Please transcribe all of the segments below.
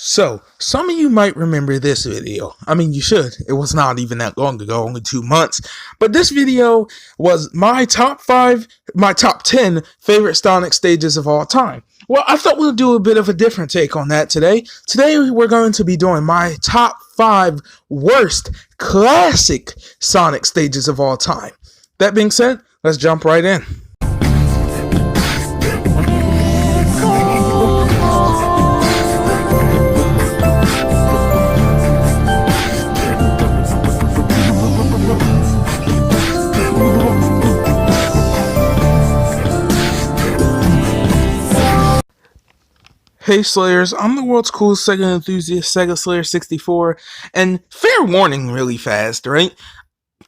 So, some of you might remember this video. I mean, you should. It was not even that long ago, only 2 months. But this video was my top 10 favorite Sonic stages of all time. Well, I thought we'll do a bit of a different take on that today. Today, we're going to be doing my top 5 worst classic Sonic stages of all time. That being said, let's jump right in. Hey Slayers, I'm the world's coolest Sega enthusiast, Sega Slayer 64, and fair warning really fast, right?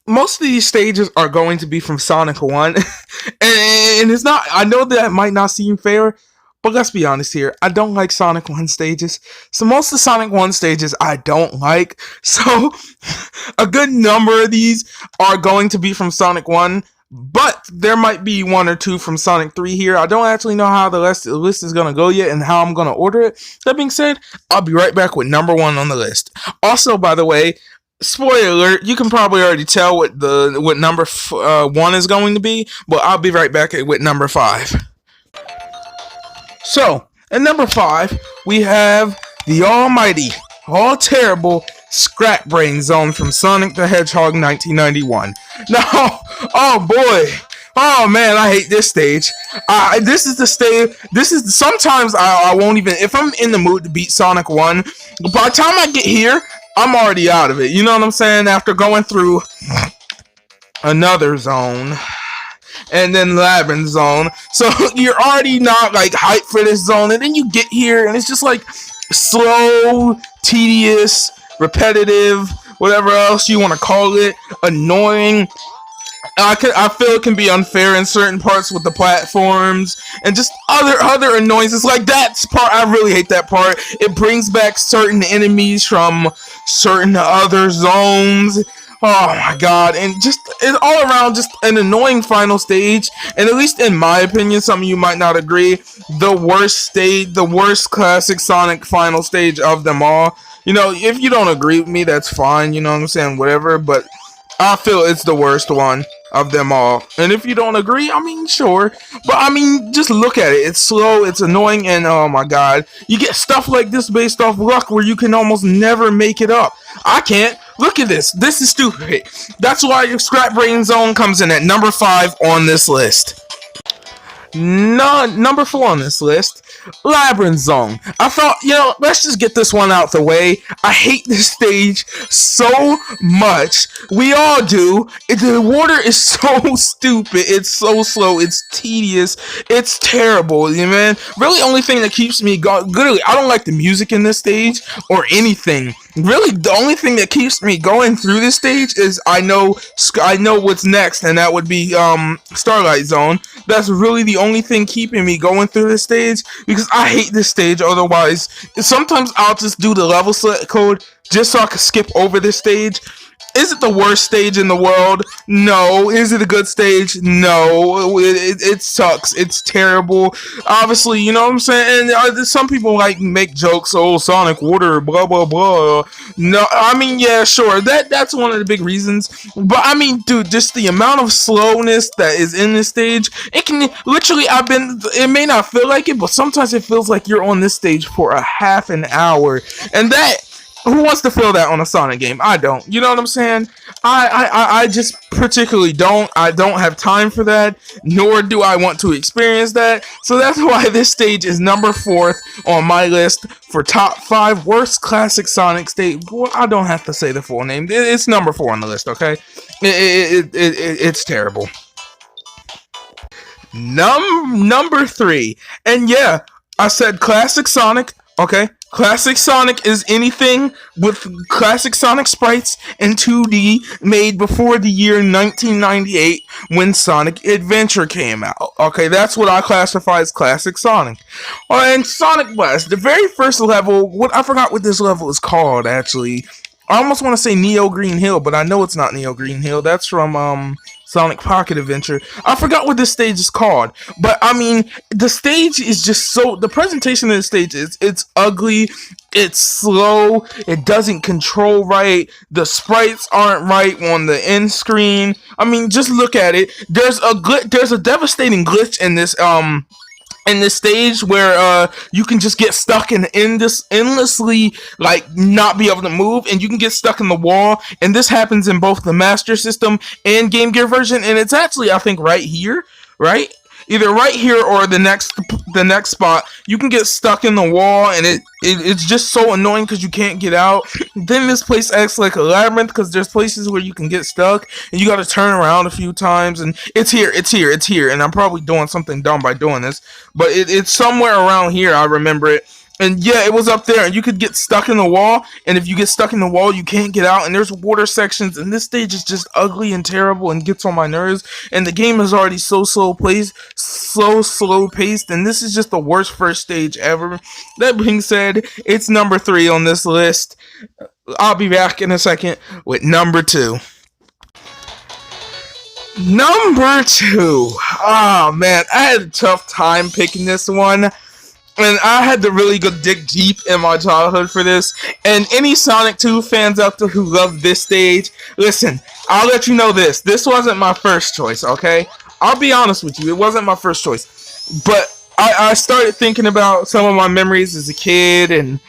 Most of these stages are going to be from Sonic 1, and it's not, I know that might not seem fair, but let's be honest here, I don't like Sonic 1 stages, so most of the Sonic 1 stages I don't like, so a good number of these are going to be from Sonic 1, but there might be 1 or 2 from Sonic 3 here. I don't actually know how the list is going to go yet and how I'm going to order it. That being said, I'll be right back with number 1 on the list. Also, by the way, spoiler alert, you can probably already tell what number 1 is going to be, but I'll be right back with number 5. So, at number 5, we have the almighty, all terrible Scrap Brain Zone from Sonic the Hedgehog 1991. Now, oh boy, oh man, I hate this stage. This is the stage. Sometimes I won't even, if I'm in the mood to beat Sonic 1, by the time I get here, I'm already out of it. You know what I'm saying? After going through another zone and then Labyrinth Zone, so you're already not like hyped for this zone, and then you get here and it's just like slow, tedious, repetitive, whatever else you want to call it, annoying. I feel it can be unfair in certain parts with the platforms and just other annoyances. Like that part, I really hate that part. It brings back certain enemies from certain other zones. Oh my god, and just it's all around just an annoying final stage, and at least in my opinion, some of you might not agree, the worst classic Sonic final stage of them all. You know, if you don't agree with me, that's fine, you know what I'm saying, whatever, but I feel it's the worst one of them all. And if you don't agree, I mean, sure. But I mean, just look at it. It's slow, it's annoying, and oh my god. You get stuff like this based off luck where you can almost never make it up. I can't. Look at this. This is stupid. That's why Scrap Brain Zone comes in at number 5 on this list. Number 4 on this list, Labyrinth Zone. I thought, you know, let's just get this one out the way. I hate this stage so much. We all do. The water is so stupid. It's so slow. It's tedious. It's terrible, you man. Really, only thing that keeps me going. Literally, I don't like the music in this stage or anything. Really, the only thing that keeps me going through this stage is I know what's next, and that would be Starlight Zone. That's really the only thing keeping me going through this stage, because I hate this stage. Otherwise, sometimes I'll just do the level select code just so I can skip over this stage. Is it the worst stage in the world? No. Is it a good stage? No. It sucks. It's terrible. Obviously, you know what I'm saying? And some people like make jokes, oh, Sonic Water, blah, blah, blah. No, I mean, yeah, sure. That's one of the big reasons. But, I mean, dude, just the amount of slowness that is in this stage, it can, literally, it may not feel like it, but sometimes it feels like you're on this stage for a half an hour. And that, who wants to feel that on a Sonic game? I don't. You know what I'm saying? I just particularly don't. I don't have time for that, nor do I want to experience that. So that's why this stage is number 4th on my list for top 5 worst classic Sonic stage. Well, I don't have to say the full name. It's number 4 on the list, okay? It's terrible. Number 3. And yeah, I said classic Sonic, okay? Classic Sonic is anything with classic Sonic sprites in 2D made before the year 1998 when Sonic Adventure came out. Okay, that's what I classify as classic Sonic. And Sonic Blast, the very first level, I forgot what this level is called actually. I almost want to say Neo Green Hill, but I know it's not Neo Green Hill. That's from Sonic Pocket Adventure. I forgot what this stage is called, but I mean, the stage is just so, the presentation of the stage is, it's ugly, it's slow. It doesn't control right. The sprites aren't right on the end screen. I mean, just look at it. There's a devastating glitch in this stage where you can just get stuck in this endlessly, like, not be able to move, and you can get stuck in the wall. And this happens in both the Master System and Game Gear version, and it's actually, I think, right here, right? Either right here or the next spot. You can get stuck in the wall, and it's just so annoying because you can't get out. Then this place acts like a labyrinth because there's places where you can get stuck and you got to turn around a few times. And it's here. And I'm probably doing something dumb by doing this, but it's somewhere around here. I remember it. And yeah, it was up there, and you could get stuck in the wall, and if you get stuck in the wall, you can't get out, and there's water sections, and this stage is just ugly and terrible and gets on my nerves, and the game is already so slow paced, and this is just the worst first stage ever. That being said, it's number 3 on this list. I'll be back in a second with number 2. Number 2. Oh man, I had a tough time picking this one. And I had to really go dig deep in my childhood for this. And any Sonic 2 fans out there who love this stage, listen, I'll let you know this. This wasn't my first choice, okay? I'll be honest with you, it wasn't my first choice. But I started thinking about some of my memories as a kid and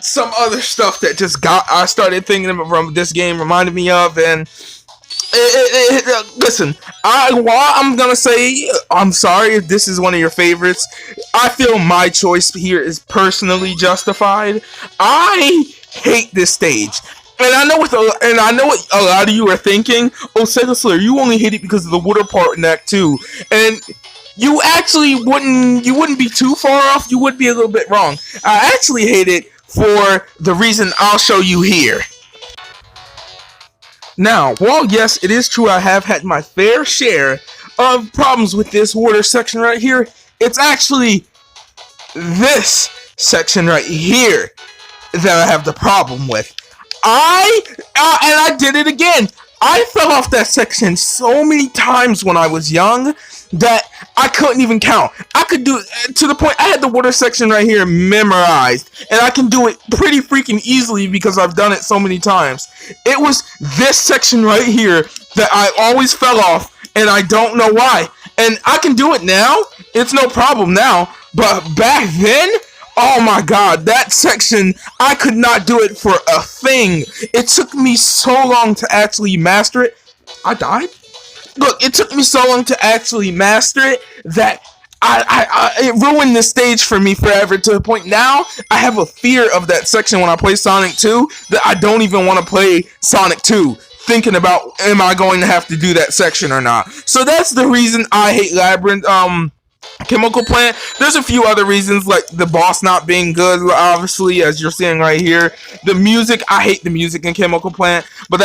some other stuff that I started thinking about from this game reminded me of, and listen, while I'm gonna say I'm sorry if this is one of your favorites, I feel my choice here is personally justified. I hate this stage. And I know what a lot of you are thinking. Oh, Sega Slayer, you only hate it because of the water part in Act 2. And you actually wouldn't be too far off. You would be a little bit wrong. I actually hate it for the reason I'll show you here. Now, while yes, it is true I have had my fair share of problems with this water section right here, it's actually this section right here that I have the problem with. And I did it again. I fell off that section so many times when I was young that I couldn't even count. I could do to the point I had the water section right here memorized, and I can do it pretty freaking easily because I've done it so many times. It was this section right here that I always fell off, and I don't know why. And I can do it now. It's no problem now. But back then, oh my god, that section, I could not do it for a thing. It took me so long to actually master it. I died? Look, it took me so long to actually master it that it ruined the stage for me forever, to the point now I have a fear of that section when I play Sonic 2 that I don't even want to play Sonic 2. Thinking about, am I going to have to do that section or not? So that's the reason I hate Labyrinth. Chemical Plant. There's a few other reasons, like the boss not being good, obviously, as you're seeing right here. The music, I hate the music in Chemical Plant, but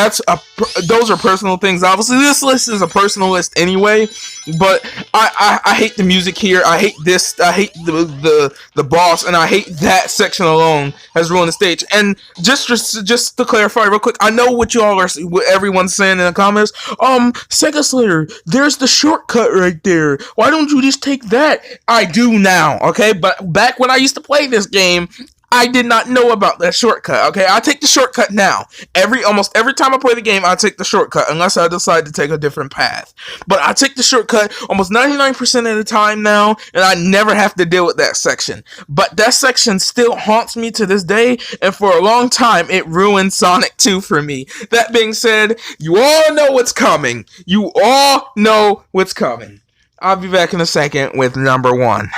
those are personal things. Obviously, this list is a personal list anyway, but I hate the music here. I hate this. I hate the boss, and I hate that section alone has ruined the stage. And just to clarify real quick, I know what everyone's saying in the comments. Sega Slayer, there's the shortcut right there. Why don't you just take that? I do now, okay? But back when I used to play this game, I did not know about that shortcut, okay? I take the shortcut now. Almost every time I play the game, I take the shortcut, unless I decide to take a different path. But I take the shortcut almost 99% of the time now, and I never have to deal with that section. But that section still haunts me to this day, and for a long time, it ruined Sonic 2 for me. That being said, you all know what's coming. You all know what's coming. I'll be back in a second with number 1.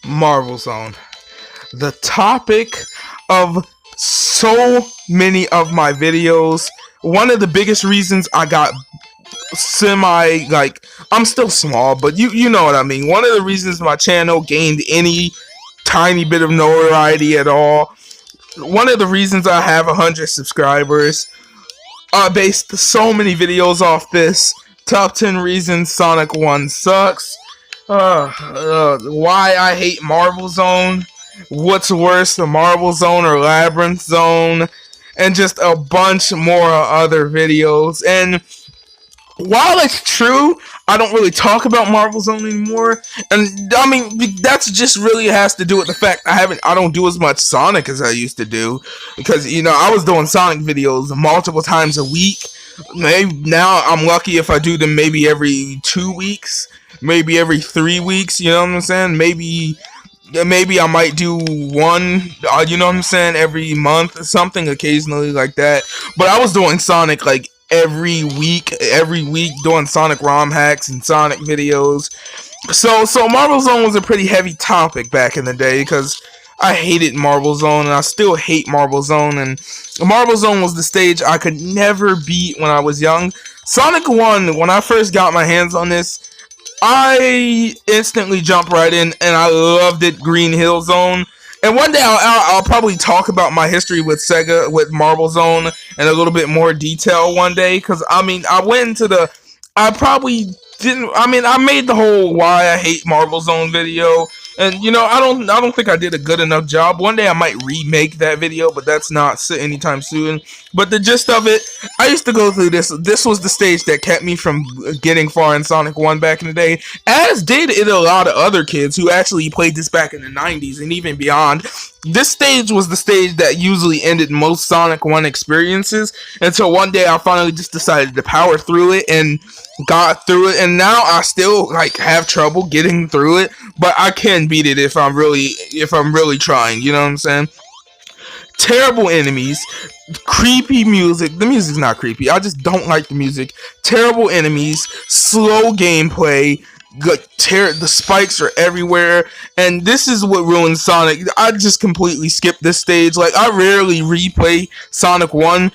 Marvel Zone. The topic of so many of my videos. One of the biggest reasons I got I'm still small, but you know what I mean. One of the reasons my channel gained any tiny bit of notoriety at all. One of the reasons I have 100 subscribers. I based so many videos off this. Top 10 reasons Sonic 1 sucks. Why I hate Marvel Zone. What's worse, the Marvel Zone or Labyrinth Zone. And just a bunch more other videos. And while it's true, I don't really talk about Marvel Zone anymore, and I mean that's just really has to do with the fact I don't do as much Sonic as I used to do, because I was doing Sonic videos multiple times a week. Maybe now I'm lucky if I do them maybe every 2 weeks, maybe every 3 weeks. You know what I'm saying? Maybe I might do one, you know what I'm saying, every month or something, occasionally like that. But I was doing Sonic like every week doing Sonic ROM hacks and Sonic videos. So Marvel Zone was a pretty heavy topic back in the day, because I hated Marvel Zone, and I still hate Marvel Zone, and Marvel Zone was the stage I could never beat when I was young. Sonic 1, when I first got my hands on this, I instantly jumped right in, and I loved it. Green Hill Zone. And one day I'll probably talk about my history with Sega, with Marvel Zone, in a little bit more detail one day. Because, I made the whole why I hate Marvel Zone video. And, I don't think I did a good enough job. One day I might remake that video, but that's not anytime soon. But the gist of it, I used to go through this. This was the stage that kept me from getting far in Sonic 1 back in the day, as did it a lot of other kids who actually played this back in the 90s and even beyond. This stage was the stage that usually ended most Sonic 1 experiences, until one day I finally just decided to power through it and got through it, and now I still have trouble getting through it, but I can beat it if I'm really trying, you know what I'm saying? Terrible enemies, creepy music. The music's not creepy, I just don't like the music. Terrible enemies, slow gameplay, the spikes are everywhere, and this is what ruins Sonic. I just completely skip this stage. I rarely replay Sonic 1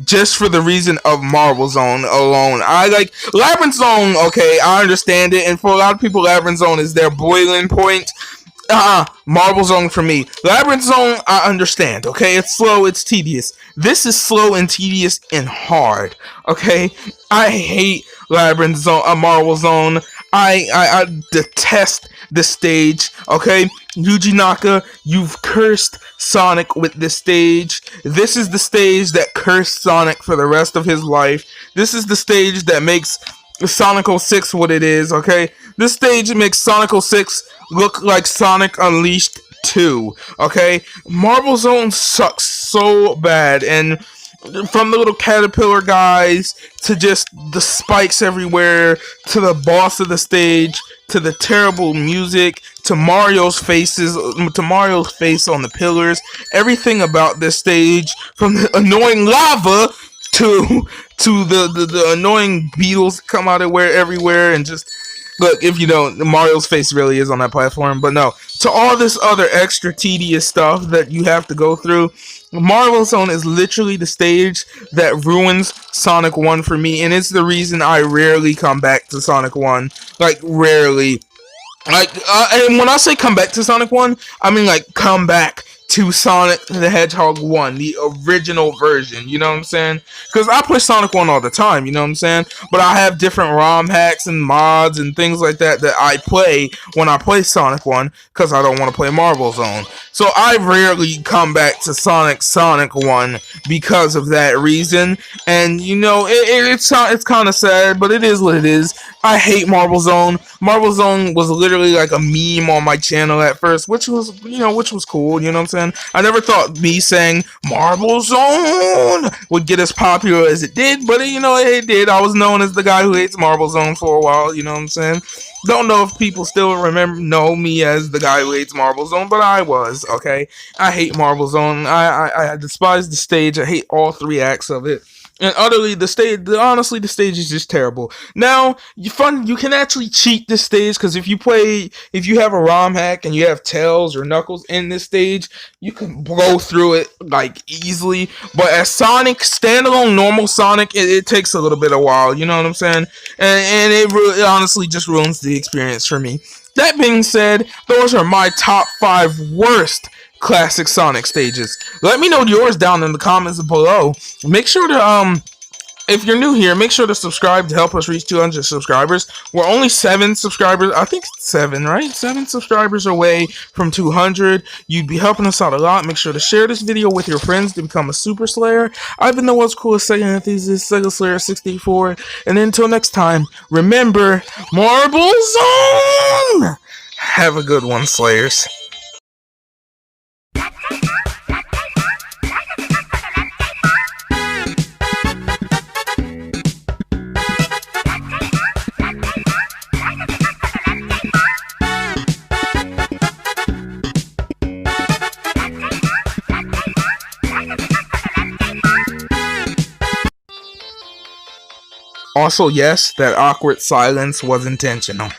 just for the reason of Marvel Zone alone. I like Labyrinth Zone, okay, I understand it, and for a lot of people Labyrinth Zone is their boiling point. Marvel Zone for me. Labyrinth Zone, I understand, okay? It's slow, it's tedious. This is slow and tedious and hard, okay? I hate Labyrinth Zone, Marvel Zone. I detest this stage, okay? Yuji Naka, you've cursed Sonic with this stage. This is the stage that cursed Sonic for the rest of his life. This is the stage that makes Sonic 06 what it is, okay? This stage makes Sonic 06 look like Sonic Unleashed 2, okay? Marvel Zone sucks so bad, and from the little caterpillar guys, to just the spikes everywhere, to the boss of the stage, to the terrible music, to Mario's face on the pillars, everything about this stage, from the annoying lava to the annoying beetles that come out of everywhere, and just look, if you don't, Mario's face really is on that platform. But no, to all this other extra tedious stuff that you have to go through, Marvel Zone is literally the stage that ruins Sonic 1 for me, and it's the reason I rarely come back to Sonic 1. Rarely. And when I say come back to Sonic 1, I mean come back to Sonic the Hedgehog 1, the original version, you know what I'm saying? Because I play Sonic 1 all the time, you know what I'm saying? But I have different ROM hacks and mods and things like that I play when I play Sonic 1, because I don't want to play Marvel Zone. So I rarely come back to Sonic 1 because of that reason. And it's kind of sad, but it is what it is. I hate Marvel Zone. Marvel Zone was literally like a meme on my channel at first, which was cool, you know what I'm saying? I never thought me saying Marvel Zone would get as popular as it did, but it did. I was known as the guy who hates Marvel Zone for a while, you know what I'm saying? Don't know if people still know me as the guy who hates Marvel Zone, but I was, okay? I hate Marvel Zone. I despise the stage. I hate all 3 acts of it. And utterly, honestly, the stage is just terrible. Now, you can actually cheat this stage, because if you have a ROM hack and you have Tails or Knuckles in this stage, you can blow through it, like, easily. But as Sonic, standalone, normal Sonic, it takes a little bit of while, you know what I'm saying? And it honestly just ruins the experience for me. That being said, those are my top 5 worst classic Sonic stages. Let me know yours down in the comments below. Make sure to if you're new here, make sure to subscribe to help us reach 200 subscribers. We're only 7 subscribers, I think 7, right? 7 subscribers away from 200. You'd be helping us out a lot. Make sure to share this video with your friends to become a Super Slayer. I've been the What's Coolest Sega Enthusiast, Sega Slayer 64. And until next time, remember, Marble Zone! Have a good one, Slayers. Also, yes, that awkward silence was intentional.